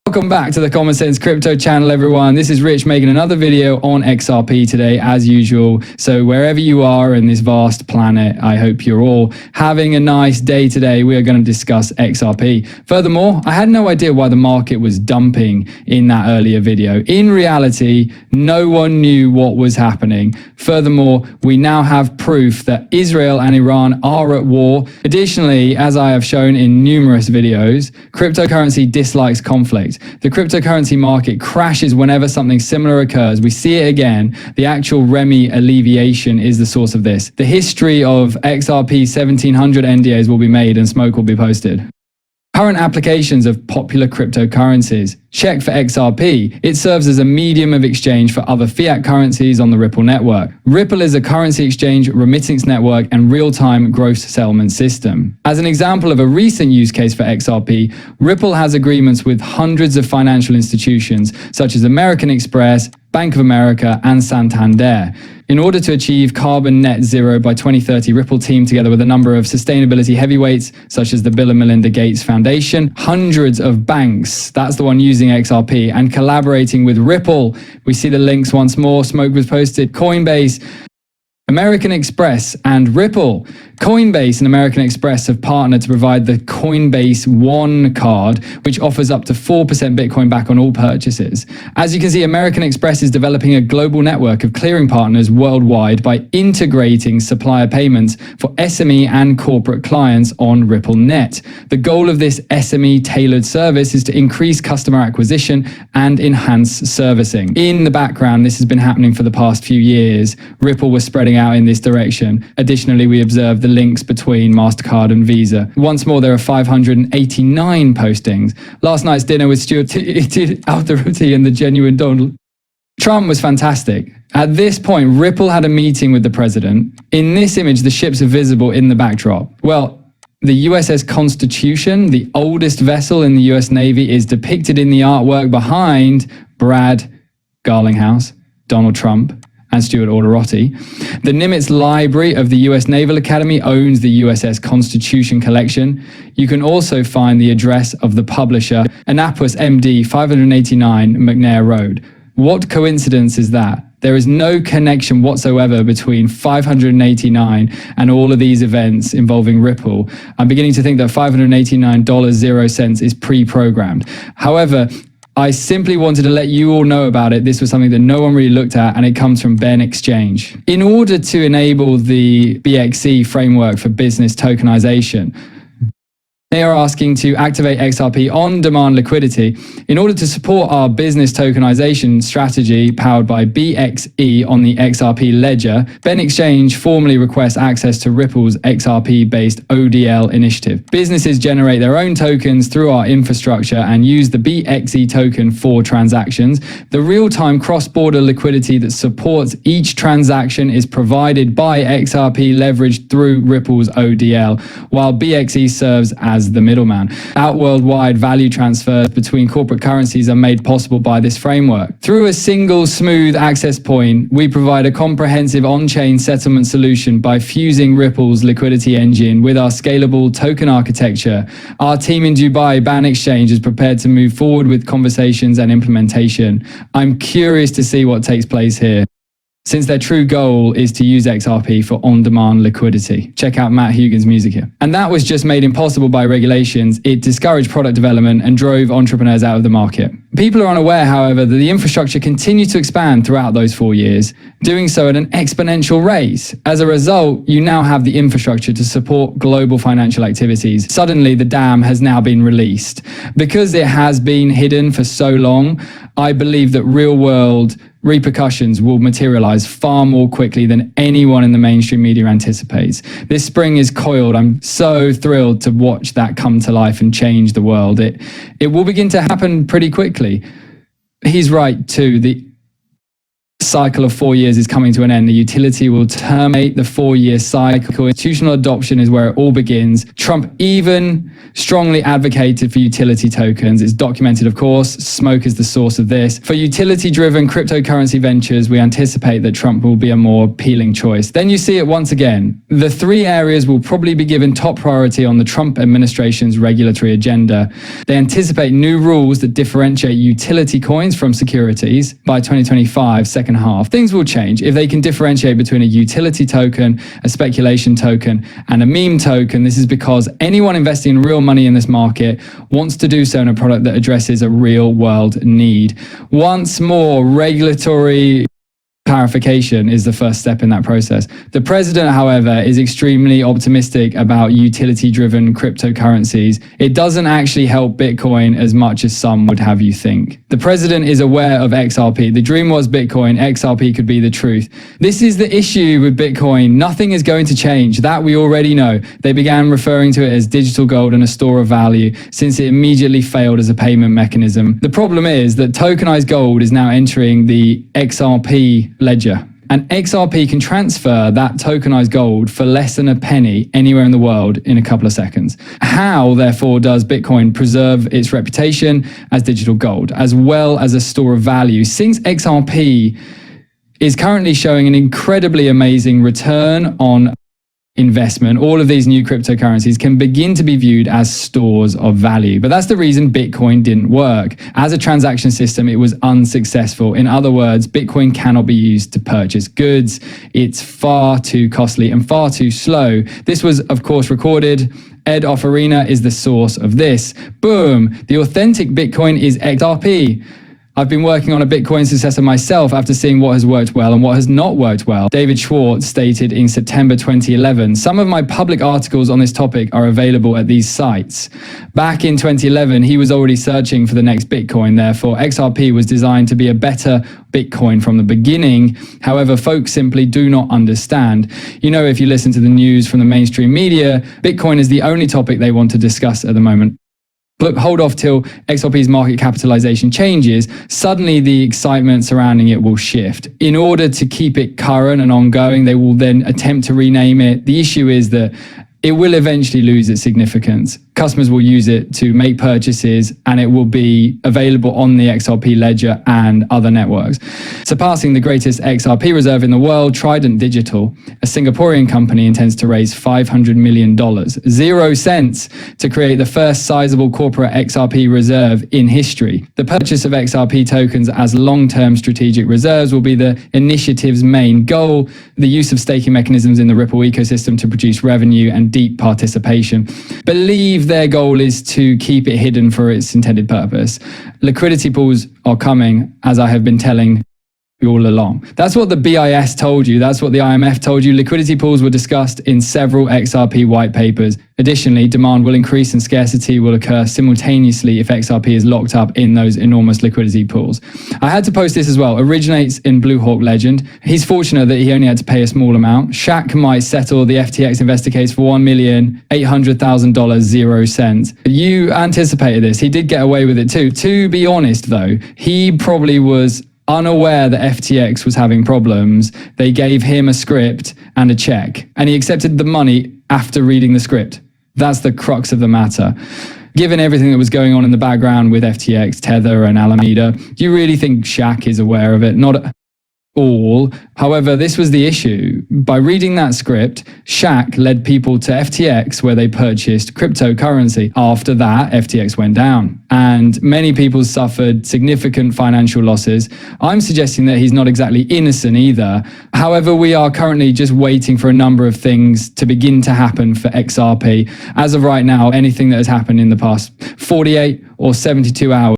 Welcome back to the Common Sense Crypto channel, everyone. This is Rich making another video on XRP today, as usual. So wherever you are in this vast planet, I hope you're all having a nice day today. We are going to discuss XRP. Furthermore, I had no idea why the market was dumping in that earlier video. In reality, no one knew what was happening. Furthermore, we now have proof that Israel and Iran are at war. Additionally, as I have shown in numerous videos, cryptocurrency dislikes conflict. The cryptocurrency market crashes whenever something similar occurs. We see it again. The actual Remy alleviation is the source of this. The history of XRP 1700 NDAs will be made and smoke will be posted. Current applications of popular cryptocurrencies. Check for XRP. It serves as a medium of exchange for other fiat currencies on the Ripple network. Ripple is a currency exchange, remittance network, and real-time gross settlement system. As an example of a recent use case for XRP, Ripple has agreements with hundreds of financial institutions such as American Express, Bank of America, and Santander. In order to achieve carbon net zero by 2030, Ripple teamed together with a number of sustainability heavyweights, such as the Bill and Melinda Gates Foundation, hundreds of banks, that's the one using XRP, and collaborating with Ripple. We see the links once more. Smoke was posted. Coinbase, American Express, and Ripple. Coinbase and American Express have partnered to provide the Coinbase One card, which offers up to 4% Bitcoin back on all purchases. As you can see, American Express is developing a global network of clearing partners worldwide by integrating supplier payments for SME and corporate clients on RippleNet. The goal of this SME tailored service is to increase customer acquisition and enhance servicing. In the background, this has been happening for the past few years. Ripple was spreading out in this direction. Additionally, we observed the links between MasterCard and Visa. Once more, there are 589 postings. Last night's dinner with Stuart out the roti and the genuine Donald Trump was fantastic. At this point, Ripple had a meeting with the president. In this image, the ships are visible in the backdrop. Well, the USS Constitution, the oldest vessel in the US Navy, is depicted in the artwork behind Brad Garlinghouse, Donald Trump, and Stuart Alderotti. The Nimitz Library of the US Naval Academy owns the USS Constitution collection. You can also find the address of the publisher, Annapolis MD 589 McNair Road. What coincidence is that? There is no connection whatsoever between 589 and all of these events involving Ripple. I'm beginning to think that $589.00 is pre-programmed. However, I simply wanted to let you all know about it. This was something that no one really looked at, and it comes from Ben Exchange. In order to enable the BXC framework for business tokenization, they are asking to activate XRP on-demand liquidity. In order to support our business tokenization strategy powered by BXE on the XRP ledger, Ben Exchange formally requests access to Ripple's XRP-based ODL initiative. Businesses generate their own tokens through our infrastructure and use the BXE token for transactions. The real-time cross-border liquidity that supports each transaction is provided by XRP leveraged through Ripple's ODL, while BXE serves as the middleman. Worldwide value transfers between corporate currencies are made possible by this framework. Through a single smooth access point, we provide a comprehensive on-chain settlement solution by fusing Ripple's liquidity engine with our scalable token architecture. Our team in Dubai, Ban Exchange, is prepared to move forward with conversations and implementation. I'm curious to see what takes place here, since their true goal is to use XRP for on-demand liquidity. Check out Matt Hugin's music here. And that was just made impossible by regulations. It discouraged product development and drove entrepreneurs out of the market. People are unaware, however, that the infrastructure continued to expand throughout those 4 years, doing so at an exponential rate. As a result, you now have the infrastructure to support global financial activities. Suddenly, the dam has now been released. Because it has been hidden for so long, I believe that real-world repercussions will materialize far more quickly than anyone in the mainstream media anticipates. This spring is coiled. I'm so thrilled to watch that come to life and change the world. It will begin to happen pretty quickly. He's right too. cycle of 4 years is coming to an end. The utility will terminate the 4-year cycle. Institutional adoption is where it all begins. Trump even strongly advocated for utility tokens. It's documented, of course. Smoke is the source of this. For utility-driven cryptocurrency ventures, we anticipate that Trump will be a more appealing choice. Then you see it once again. The 3 areas will probably be given top priority on the Trump administration's regulatory agenda. They anticipate new rules that differentiate utility coins from securities by 2025, second half. Things will change if they can differentiate between a utility token, a speculation token, and a meme token. This is because anyone investing in real money in this market wants to do so in a product that addresses a real world need. Once more, regulatory clarification is the first step in that process. The president, however, is extremely optimistic about utility-driven cryptocurrencies. It doesn't actually help Bitcoin as much as some would have you think. The president is aware of XRP. The dream was Bitcoin. XRP could be the truth. This is the issue with Bitcoin. Nothing is going to change. That we already know. They began referring to it as digital gold and a store of value since it immediately failed as a payment mechanism. The problem is that tokenized gold is now entering the XRP ledger. And XRP can transfer that tokenized gold for less than a penny anywhere in the world in a couple of seconds. How, therefore, does Bitcoin preserve its reputation as digital gold, as well as a store of value, since XRP is currently showing an incredibly amazing return on investment? All of these new cryptocurrencies can begin to be viewed as stores of value. But that's the reason Bitcoin didn't work. As a transaction system, it was unsuccessful. In other words, Bitcoin cannot be used to purchase goods. It's far too costly and far too slow. This was, of course, recorded. Ed Offerina is the source of this. Boom! The authentic Bitcoin is XRP. I've been working on a Bitcoin successor myself after seeing what has worked well and what has not worked well. David Schwartz stated in September 2011, some of my public articles on this topic are available at these sites. Back in 2011, he was already searching for the next Bitcoin. Therefore, XRP was designed to be a better Bitcoin from the beginning. However, folks simply do not understand. You know, if you listen to the news from the mainstream media, Bitcoin is the only topic they want to discuss at the moment. Look, hold off till XRP's market capitalization changes. Suddenly the excitement surrounding it will shift. In order to keep it current and ongoing, they will then attempt to rename it. The issue is that it will eventually lose its significance. Customers will use it to make purchases, and it will be available on the XRP ledger and other networks. Surpassing the greatest XRP reserve in the world, Trident Digital, a Singaporean company, intends to raise $500 million, 0 cents, to create the first sizable corporate XRP reserve in history. The purchase of XRP tokens as long-term strategic reserves will be the initiative's main goal, the use of staking mechanisms in the Ripple ecosystem to produce revenue and deep participation. Believe their goal is to keep it hidden for its intended purpose. Liquidity pools are coming, as I have been telling you all along. That's what the BIS told you. That's what the IMF told you. Liquidity pools were discussed in several XRP white papers. Additionally, demand will increase and scarcity will occur simultaneously if XRP is locked up in those enormous liquidity pools. I had to post this as well. Originates in Blue Hawk legend. He's fortunate that he only had to pay a small amount. Shaq might settle the FTX investor case for $1,800,000, 0 cents. You anticipated this. He did get away with it too. To be honest, though, he probably was unaware that FTX was having problems. They gave him a script and a check, and he accepted the money after reading the script. That's the crux of the matter. Given everything that was going on in the background with FTX, Tether, and Alameda, do you really think Shaq is aware of it? Not at all. However, this was the issue. By reading that script, Shaq led people to FTX where they purchased cryptocurrency. After that, FTX went down and many people suffered significant financial losses. I'm suggesting that he's not exactly innocent either. However, we are currently just waiting for a number of things to begin to happen for XRP. As of right now, anything that has happened in the past 48 or 72 hours